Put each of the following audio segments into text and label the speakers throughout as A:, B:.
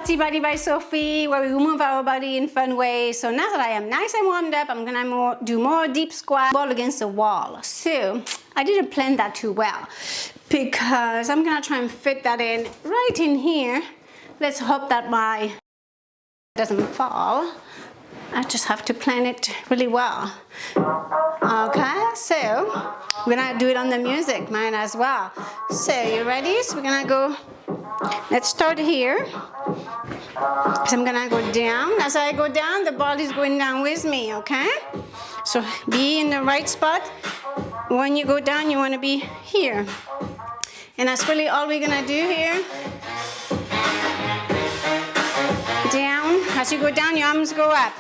A: Healthy Body by Sophie, where we move our body in fun ways. So now that I am nice and warmed up, I'm gonna do more deep squat, ball against the wall. So I didn't plan that too well because I'm gonna try and fit that in right in here. Let's hope that my doesn't fall. I just have to plan it really well. Okay, so we're gonna do it on the music, mine as well. So you ready? So we're gonna go, let's start here. So I'm gonna go down. As I go down, the ball is going down with me, okay? So be in the right spot. When you go down, you wanna be here. And that's really all we're gonna do here. Down. As you go down, your arms go up.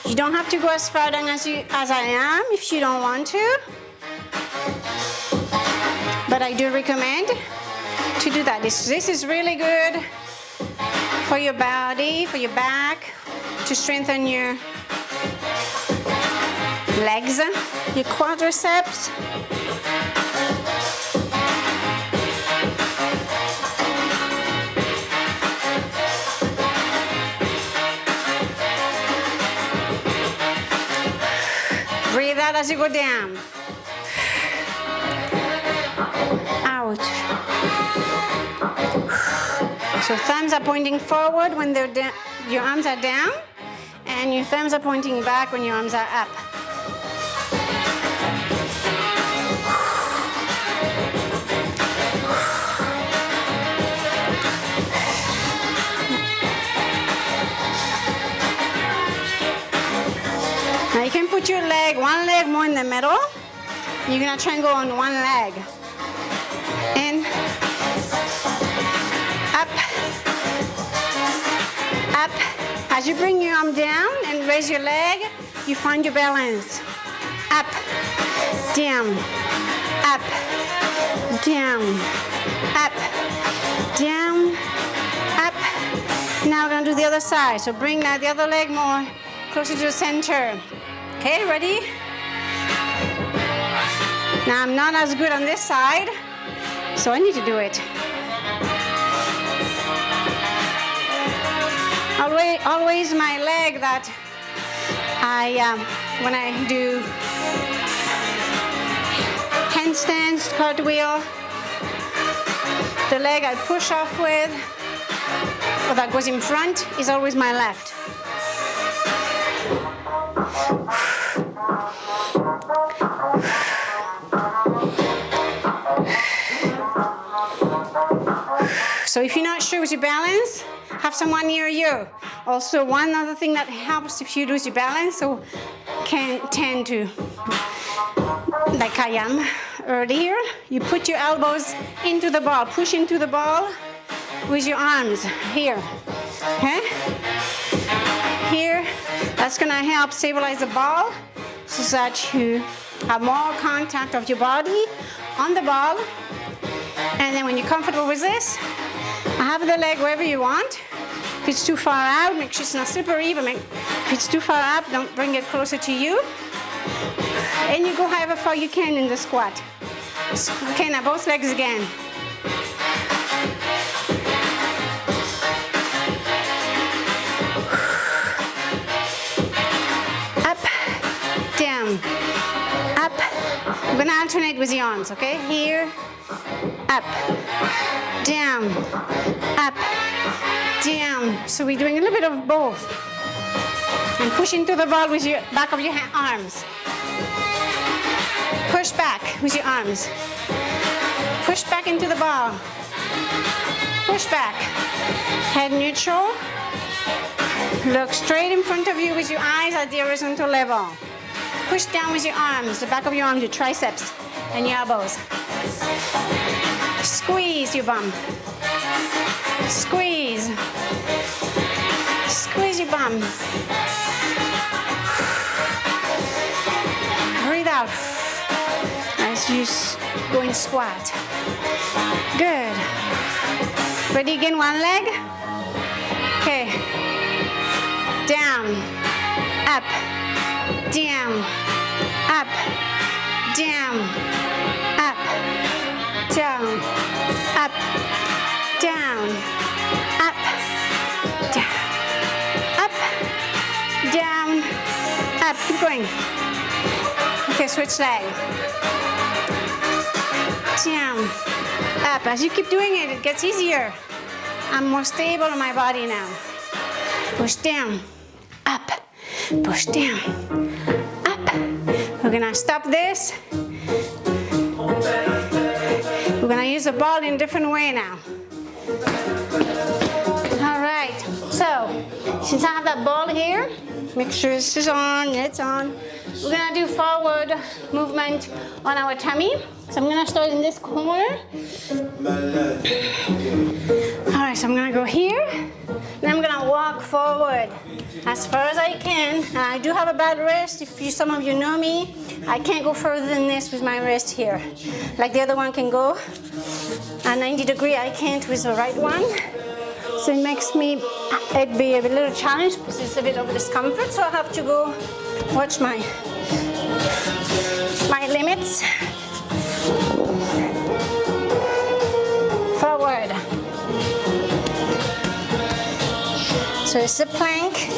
A: You don't have to go as far down as I am if you don't want to. But I do recommend to do that. This is really good for your body, for your back, to strengthen your legs, your quadriceps. Breathe out as you go down. Out. So thumbs are pointing forward when they're down, your arms are down, and your thumbs are pointing back when your arms are up. Now you can put your leg, one leg more in the middle. You're gonna try and go on one leg. In, up, up. As you bring your arm down and raise your leg, you find your balance. Up, down, up, down, up, down, up. Now we're gonna do the other side. So bring the other leg more closer to the center. Okay, ready? Now I'm not as good on this side, so I need to do it. Always my leg that when I do handstands, cartwheel, the leg I push off with, or that goes in front, is always my left. So if you're not sure with your balance, have someone near you. Also, one other thing that helps if you lose your balance, so can tend to, like I am earlier, you put your elbows into the ball, push into the ball with your arms here, okay? Here, that's gonna help stabilize the ball so that you have more contact of your body on the ball. And then when you're comfortable with this, have the leg wherever you want. If it's too far out, make sure it's not slippery, but if it's too far up, don't bring it closer to you. And you go however far you can in the squat. Okay, now both legs again. Up, down, up. We're gonna alternate with the arms, okay? Here, up, down, up, down. So we're doing a little bit of both. And push into the ball with your back of your arms. Push back with your arms. Push back into the ball. Push back. Head neutral. Look straight in front of you with your eyes at the horizontal level. Push down with your arms, the back of your arms, your triceps and your elbows. Squeeze your bum. Squeeze. Squeeze your bum. Breathe out as you go in squat. Good. Ready again, one leg. Okay. Down, up, down, up, down, up, down, up, down, up, Up, keep going. Okay, switch leg. Down, up. As you keep doing it, it gets easier. I'm more stable in my body now. Push down, up. Push down, up. We're gonna stop this. We're gonna use the ball in a different way now. All right, so since I have that ball here, make sure this is on, it's on. We're gonna do forward movement on our tummy. So I'm gonna start in this corner. All right, so I'm gonna go here. Then I'm gonna walk forward as far as I can. I do have a bad wrist. Some of you know me, I can't go further than this with my wrist here. Like the other one can go. At 90 degrees, I can't with the right one. So it makes it be a little challenge because it's a bit of a discomfort. So I have to go watch my limits. Forward. So it's a plank,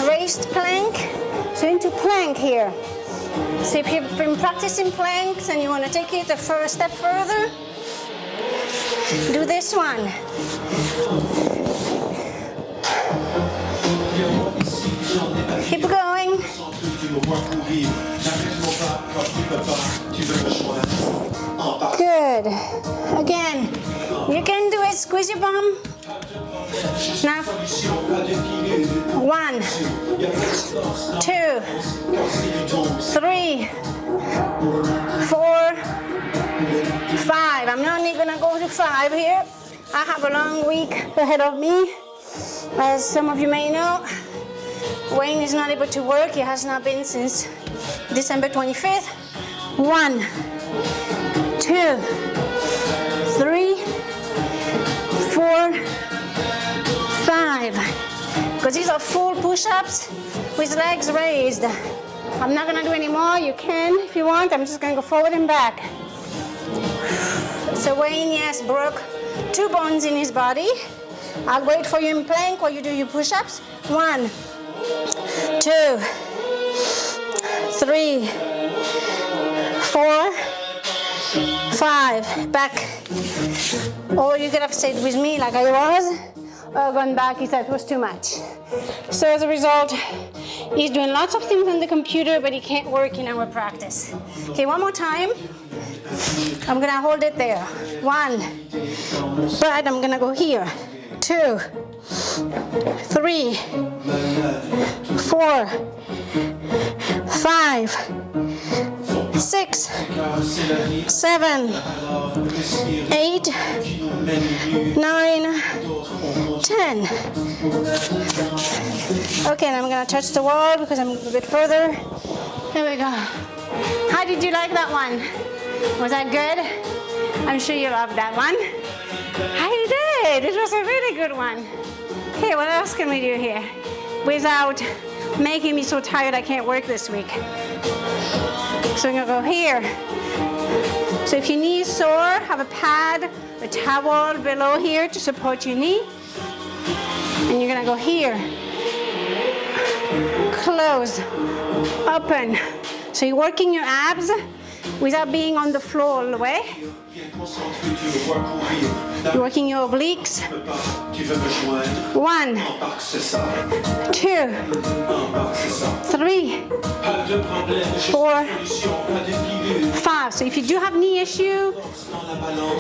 A: raised plank. So into plank here. So if you've been practicing planks and you want to take it a step further, do this one. Keep going. Good. Again, you can do it. Squeeze your bum. Now, 1, 2, 3, 4, 5. I'm not even gonna go to 5 here. I have a long week ahead of me. As some of you may know, Wayne is not able to work. He has not been since December 25th. 1, 2, 3, 4, 5. Because these are full push-ups with legs raised. I'm not gonna do any more. You can if you want. I'm just gonna go forward and back. So Wayne, yes, broke 2 bones in his body. I'll wait for you in plank while you do your push-ups. 1, 2, 3, 4, 5. Back. Or you could have stayed with me like I was, or gone back. He said it was too much. So as a result, he's doing lots of things on the computer, but he can't work in our practice. Okay, one more time. I'm gonna hold it there. 1, but I'm gonna go here. 2, 3, 4, 5, 6, 7, 8, 9, 10. Okay, now I'm gonna touch the wall because I'm a bit further. Here we go. How did you like that one? Was that good? I'm sure you loved that one. I did. It was a really good one. Okay, what else can we do here without making me so tired I can't work this week? So we're gonna go here. So if your knee is sore, have a pad, a towel below here to support your knee. And you're gonna go here. Close, open. So you're working your abs without being on the floor all the way. You're working your obliques. 1, 2, 3, 4, 5. So if you do have knee issue,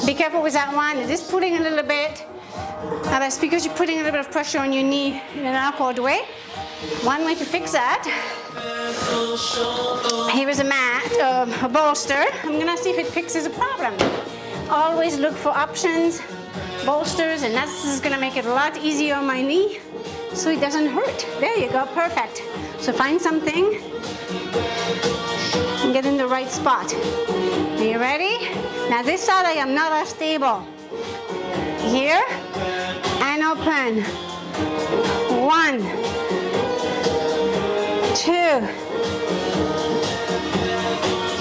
A: be careful with that one. It is pulling a little bit. That's because you're putting a little bit of pressure on your knee in an awkward way. One way to fix that. Here is a mat, a bolster. I'm gonna see if it fixes a problem. Always look for options, bolsters, and this is gonna make it a lot easier on my knee so it doesn't hurt. There you go, perfect. So find something and get in the right spot. Are you ready? Now this side I am not as stable. Here, and open. 1, 2,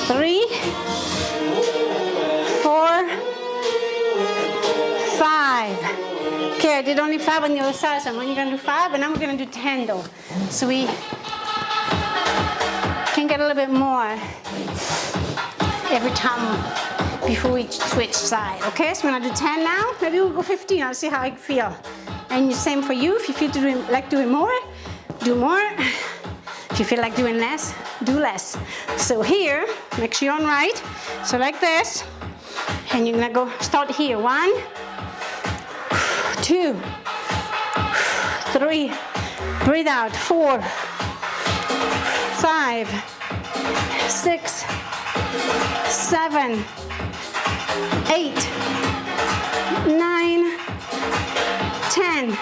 A: 3, 4, 5. Okay, I did only 5 on the other side, so I'm only gonna do 5, and now we're gonna do 10 though. So we little bit more every time before we switch side. Okay, so we're gonna do 10 now. Maybe we'll go 15. I'll see how I feel. And the same for you. If you feel like doing more, do more. If you feel like doing less, do less. So here, make sure you're on right. So like this, and you're gonna go start here. 1, 2, 3. Breathe out. 4, 5, 6, 7, 8, 9, 10.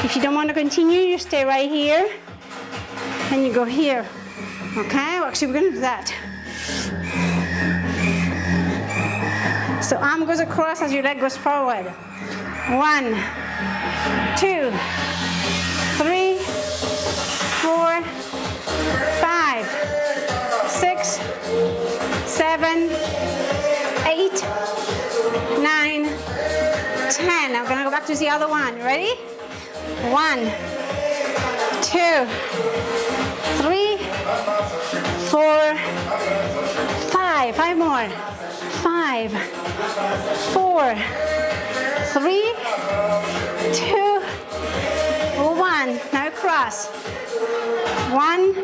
A: If you don't want to continue, you stay right here and you go here. Okay, well, actually we're gonna do that. So arm goes across as your leg goes forward. 1, 2, 3, 4, 5, 6, 7, 8, 9, 10. Now we're gonna go back to the other one. Ready? 1, 2, 3, 4, 5. 5 more. 5, 4, 3, 2, 1. Now cross. 1,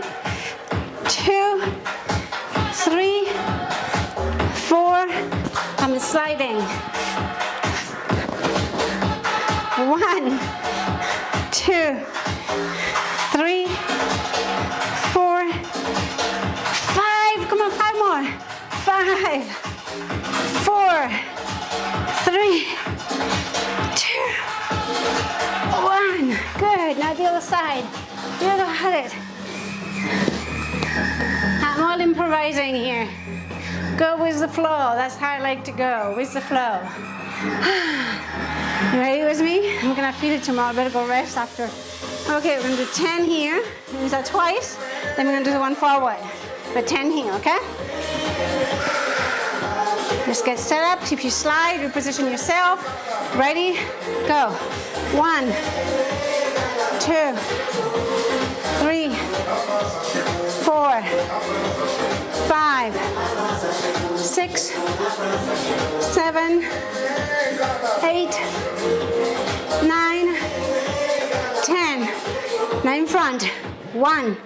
A: 2, 3, 4. I'm sliding. 1, 2, 3, 4, 5. Come on, 5 more. 5, 4, 3, 2, 1. Good. Now the other side. You got it. I'm all improvising here. Go with the flow. That's how I like to go, with the flow. You ready with me? I'm gonna feel it tomorrow. I better go rest after. Okay, we're gonna do 10 here. Do that twice. Then we're gonna do the one forward. But 10 here, okay? Just get set up. If you slide, reposition yourself. Ready? Go. 1, 2, 3, 4, 5, 6, 7, 8, 9, 10. Now in front. 1,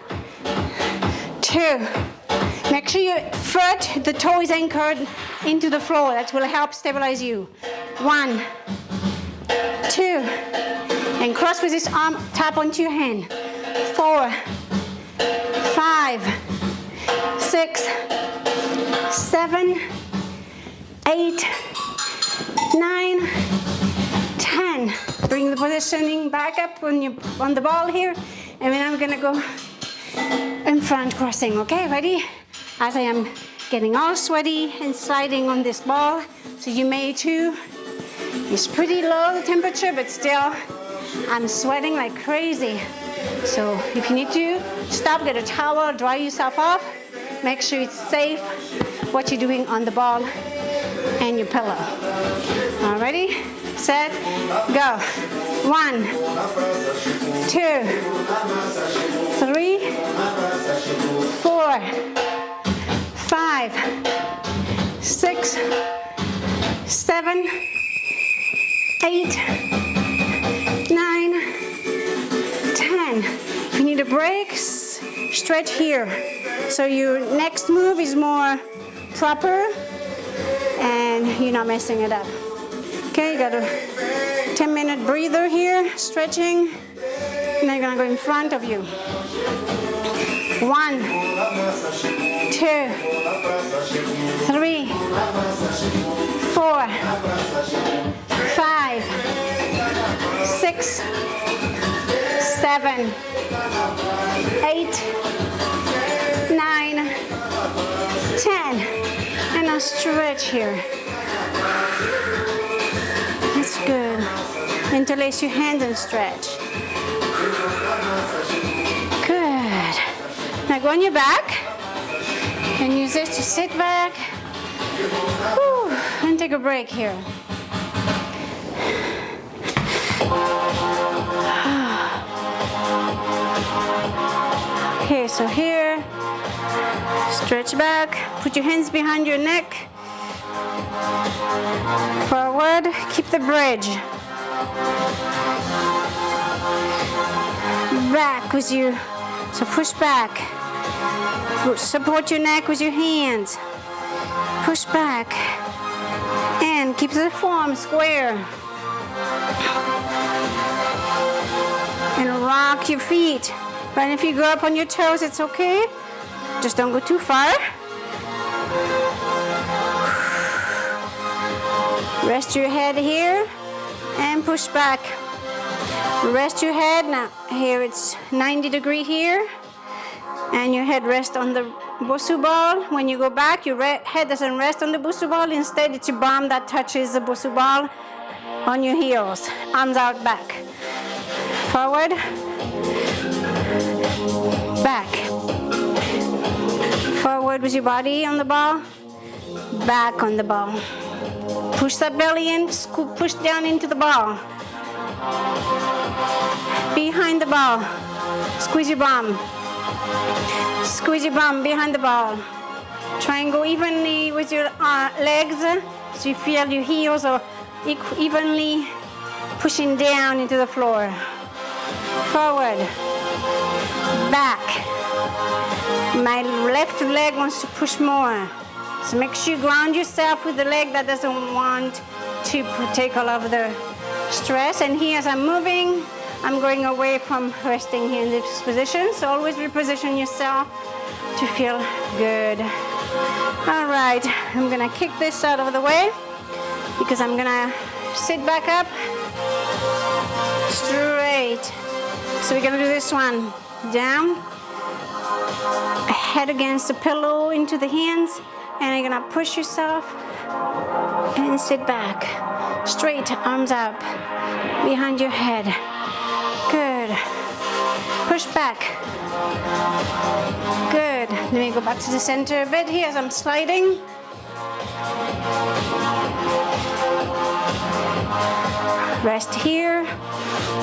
A: 2. Make sure your foot, the toe is anchored into the floor. That will help stabilize you. 1, 2. And cross with this arm, tap onto your hand. 4, 5, 6, 7, 8, 9, 10. Bring the positioning back up on the ball here. And then I'm gonna go in front crossing, okay? Ready? As I am getting all sweaty and sliding on this ball, so you may too. It's pretty low temperature, but still, I'm sweating like crazy. So if you need to, stop, get a towel, dry yourself off. Make sure it's safe, what you're doing on the ball and your pillow. All ready? Set, go. 1, 2, 3, 4, 5, 6, 7, 8, 9, 10. If you need a break, stretch here. So your next move is more proper and you're not messing it up. Okay, you got a 10-minute breather here, stretching. And then you're gonna go in front of you. 1, 2, 3, 4, 5, 6, 7, 8, 9, 10. And now stretch here. That's good. Interlace your hands and stretch. Good. Now go on your back and use this to sit back. Whew. And take a break here. Okay, so here, Stretch back, put your hands behind your neck. Forward, keep the bridge. Back with you, so push back. Support your neck with your hands. Push back. And keep the form square. And rock your feet. But if you go up on your toes, it's okay. Just don't go too far. Rest your head here and push back. Rest your head. Now here it's 90 degrees here. And your head rests on the Bosu ball. When you go back, your head doesn't rest on the Bosu ball. Instead, it's your bum that touches the Bosu ball on your heels. Arms out back. Forward. Back. Forward with your body on the ball. Back on the ball. Push that belly in. Push down into the ball. Behind the ball. Squeeze your bum. Squeeze your bum behind the ball. Try and go evenly with your legs so you feel your heels are evenly pushing down into the floor. Forward. Back. My left leg wants to push more. So make sure you ground yourself with the leg that doesn't want to take all of the stress. And here as I'm moving, I'm going away from resting here in this position. So always reposition yourself to feel good. All right, I'm gonna kick this out of the way because I'm gonna sit back up straight. So we're gonna do this one. Down, head against the pillow into the hands, and you're gonna push yourself and sit back. Straight, arms up, behind your head. Good. Push back. Good. Let me go back to the center a bit here as I'm sliding. Rest here.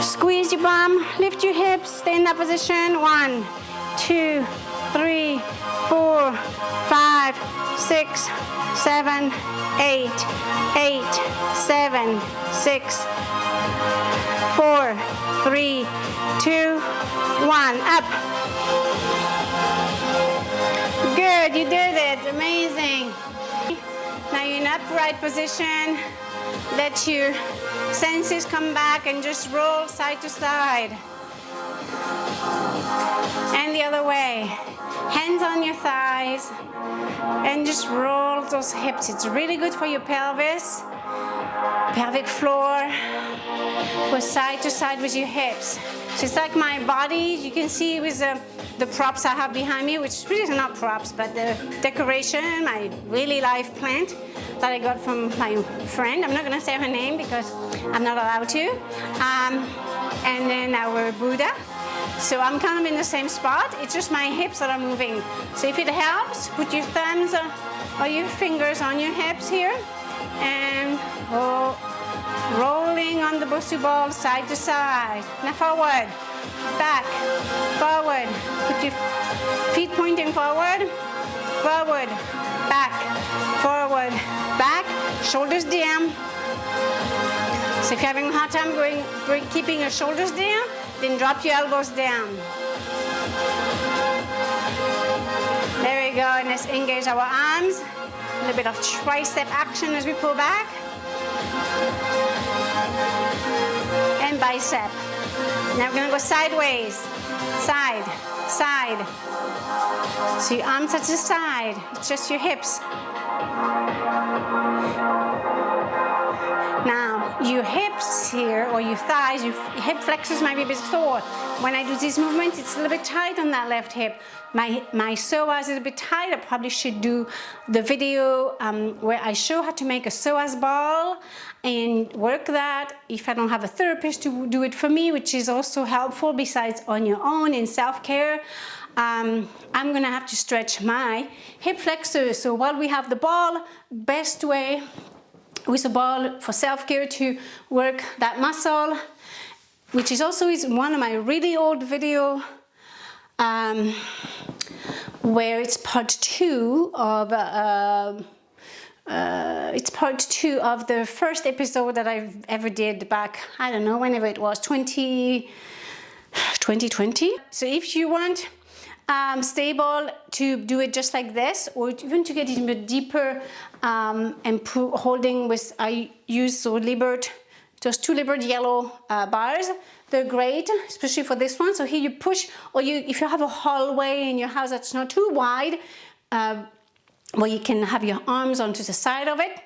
A: Squeeze your bum, lift your hips, stay in that position. 1, 2, 3, 4, 5, 6, 7, 8, 8, 7, 6, 4, 3, 2, 1. Up. Good, you did it. Amazing. Now you're in upright position. Let your senses come back and just roll side to side. And the other way. Hands on your thighs and just roll those hips. It's really good for your pelvis, pelvic floor. Go side to side with your hips. So it's like my body, you can see with the props I have behind me, which really is not props, but the decoration, my really live plant that I got from my friend. I'm not gonna say her name because I'm not allowed to. And then our Buddha. So I'm kind of in the same spot. It's just my hips that are moving. So if it helps, put your thumbs or your fingers on your hips here and go rolling on the Bosu ball side to side. Now forward, back, forward. Put your feet pointing forward, forward, back, forward, back, shoulders down. So if you're having a hard time keeping your shoulders down, then drop your elbows down. There we go, and let's engage our arms. A little bit of tricep action as we pull back. And bicep. Now we're gonna go sideways. Side, side. So your arms touch the side, it's just your hips. Now, your hips here, or your thighs, your hip flexors might be a bit sore. When I do these movements, it's a little bit tight on that left hip. My psoas is a bit tight. I probably should do the video where I show how to make a psoas ball and work that if I don't have a therapist to do it for me, which is also helpful besides on your own in self-care. I'm gonna have to stretch my hip flexors. So while we have the ball, best way with a ball for self-care to work that muscle, which is also one of my really old video, where it's part two of the first episode that I've ever did back, I don't know, whenever it was, 2020. So if you want stable to do it just like this, or even to get it a bit deeper and holding with, I use those two Libert yellow bars. They're great, especially for this one. So here you push, or if you have a hallway in your house that's not too wide, where you can have your arms onto the side of it,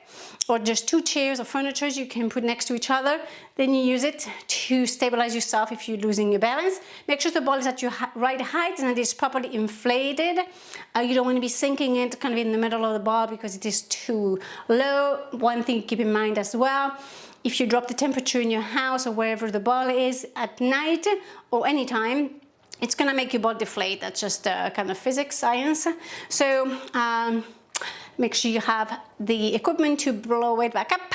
A: or just two chairs or furniture you can put next to each other, then you use it to stabilize yourself if you're losing your balance. Make sure the ball is at your right height and it is properly inflated. You don't want to be sinking it kind of in the middle of the ball because it is too low. One thing to keep in mind as well, if you drop the temperature in your house or wherever the ball is at night or anytime, it's gonna make your ball deflate. That's just kind of physics, science. So make sure you have the equipment to blow it back up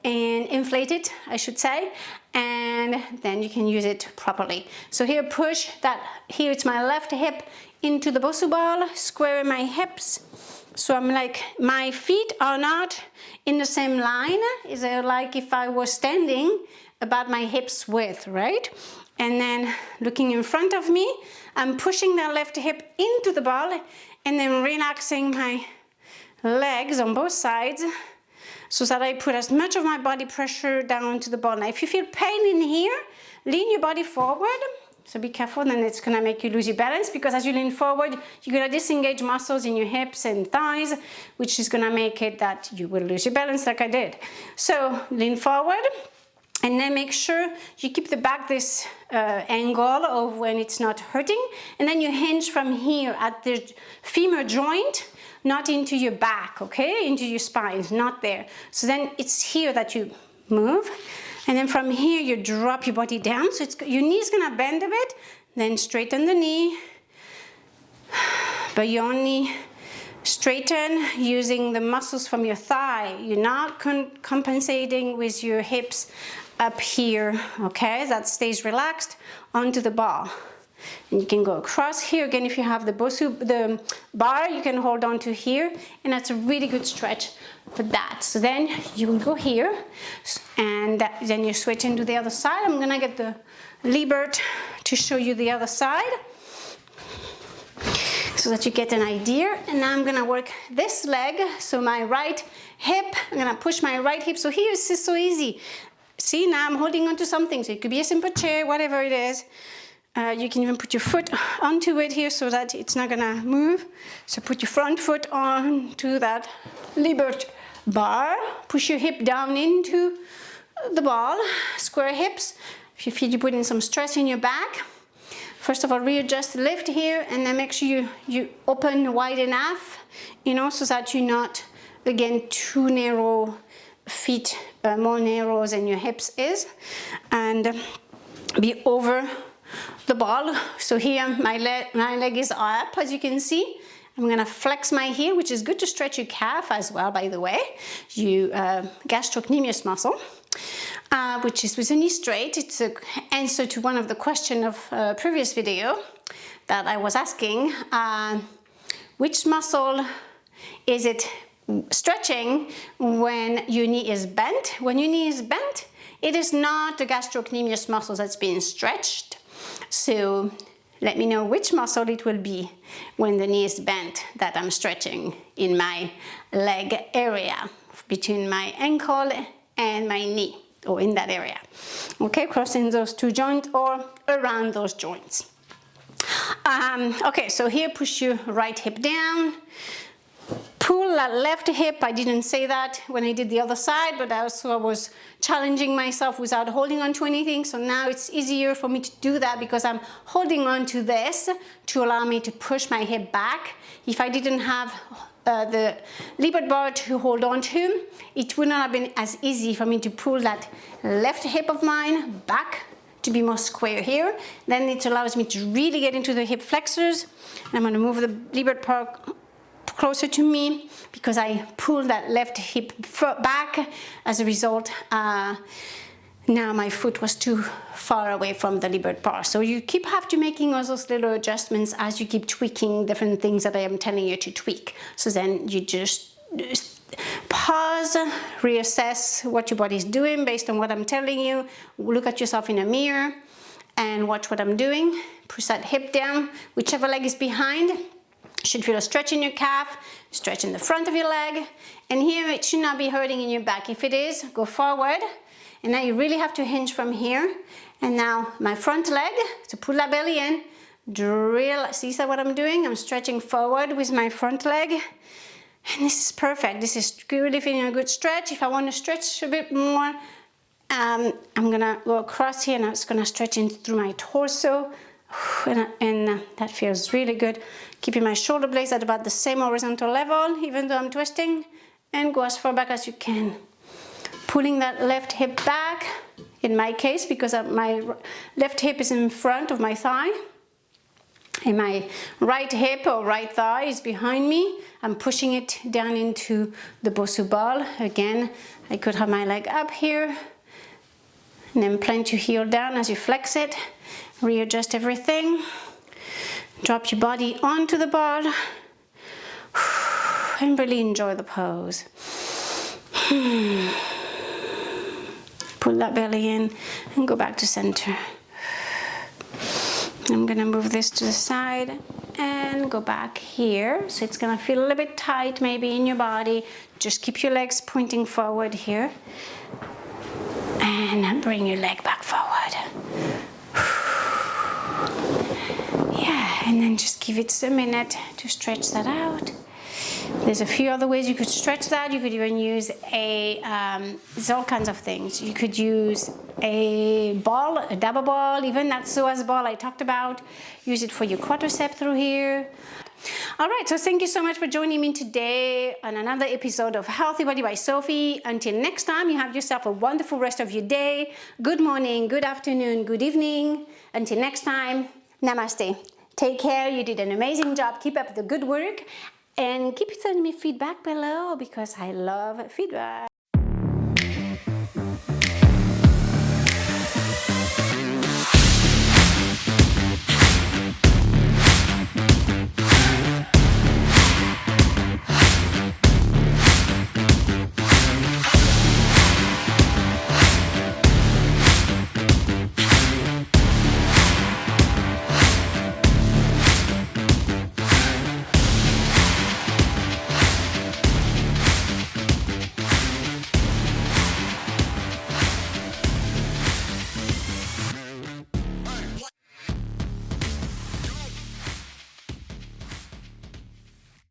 A: and inflate it, I should say, and then you can use it properly. So here, push that, here it's my left hip into the Bosu ball, square my hips. So I'm like, my feet are not in the same line. Is it like if I was standing about my hips width, right? And then looking in front of me, I'm pushing that left hip into the ball and then relaxing my legs on both sides so that I put as much of my body pressure down to the ball. Now, if you feel pain in here, lean your body forward. So be careful, then it's gonna make you lose your balance, because as you lean forward, you're gonna disengage muscles in your hips and thighs, which is gonna make it that you will lose your balance like I did. So lean forward, and then make sure you keep the back this angle of when it's not hurting, and then you hinge from here at the femur joint, not into your back, okay? Into your spine, not there. So then it's here that you move, and then from here you drop your body down. So your knee's gonna bend a bit, then straighten the knee, but you only straighten using the muscles from your thigh. You're not compensating with your hips up here, okay? That stays relaxed onto the ball. And you can go across here again. If you have the bar, you can hold on to here, and that's a really good stretch for that. So then you will go here, and then you switch into the other side. I'm gonna get the Libert to show you the other side so that you get an idea. And now I'm gonna work this leg, so my right hip, I'm gonna push my right hip. So here it's just so easy. See, now I'm holding onto something, so it could be a simple chair, whatever it is. You can even put your foot onto it here so that it's not gonna move. So put your front foot onto that Libert bar. Push your hip down into the ball. Square hips. If you feel you put in some stress in your back, first of all, readjust the lift here, and then make sure you open wide enough, so that you're not, again, too narrow feet, more narrow than your hips is, and be over the ball. So here my leg is up, as you can see. I'm gonna flex my heel, which is good to stretch your calf as well, by the way, your gastrocnemius muscle, which is with the knee straight. It's an answer to one of the questions of a previous video that I was asking, which muscle is it stretching when your knee is bent? When your knee is bent, it is not the gastrocnemius muscle that's being stretched. So let me know which muscle it will be when the knee is bent that I'm stretching in my leg area, between my ankle and my knee, or in that area. Okay, crossing those two joints or around those joints. Okay, so here push your right hip down. Pull that left hip. I didn't say that when I did the other side, but also I was challenging myself without holding on to anything. So now it's easier for me to do that because I'm holding on to this to allow me to push my hip back. If I didn't have the Libert bar to hold on to, it would not have been as easy for me to pull that left hip of mine back to be more square here. Then it allows me to really get into the hip flexors. And I'm going to move the Libert bar closer to me because I pulled that left hip back. As a result, Now my foot was too far away from the liberate bar. So you have to making all those little adjustments as you keep tweaking different things that I am telling you to tweak. So then you just pause, reassess what your body is doing based on what I'm telling you. Look at yourself in a mirror and watch what I'm doing. Push that hip down, whichever leg is behind. You should feel a stretch in your calf, stretch in the front of your leg. And here it should not be hurting in your back. If it is, go forward. And now you really have to hinge from here. And now my front leg, so pull that belly in, drill. See what I'm doing? I'm stretching forward with my front leg. And this is perfect. This is really feeling a good stretch. If I want to stretch a bit more, I'm gonna go across here and I'm just gonna stretch in through my torso. And that feels really good. Keeping my shoulder blades at about the same horizontal level, even though I'm twisting. And go as far back as you can. Pulling that left hip back, in my case, because my left hip is in front of my thigh. And my right hip or right thigh is behind me. I'm pushing it down into the Bosu ball. Again, I could have my leg up here. And then plant your heel down as you flex it. Readjust everything. Drop your body onto the ball. And really enjoy the pose. Pull that belly in and go back to center. I'm gonna move this to the side and go back here. So it's gonna feel a little bit tight maybe in your body. Just keep your legs pointing forward here. And bring your leg back forward. Yeah, and then just give it a minute to stretch that out. There's a few other ways you could stretch that. You could even use there's all kinds of things. You could use a ball, a double ball, even that psoas ball I talked about. Use it for your quadricep through here. All right, so thank you so much for joining me today on another episode of Healthy Body by Sophie. Until next time, you have yourself a wonderful rest of your day. Good morning, good afternoon, good evening. Until next time, namaste. Take care, you did an amazing job. Keep up the good work and keep sending me feedback below because I love feedback.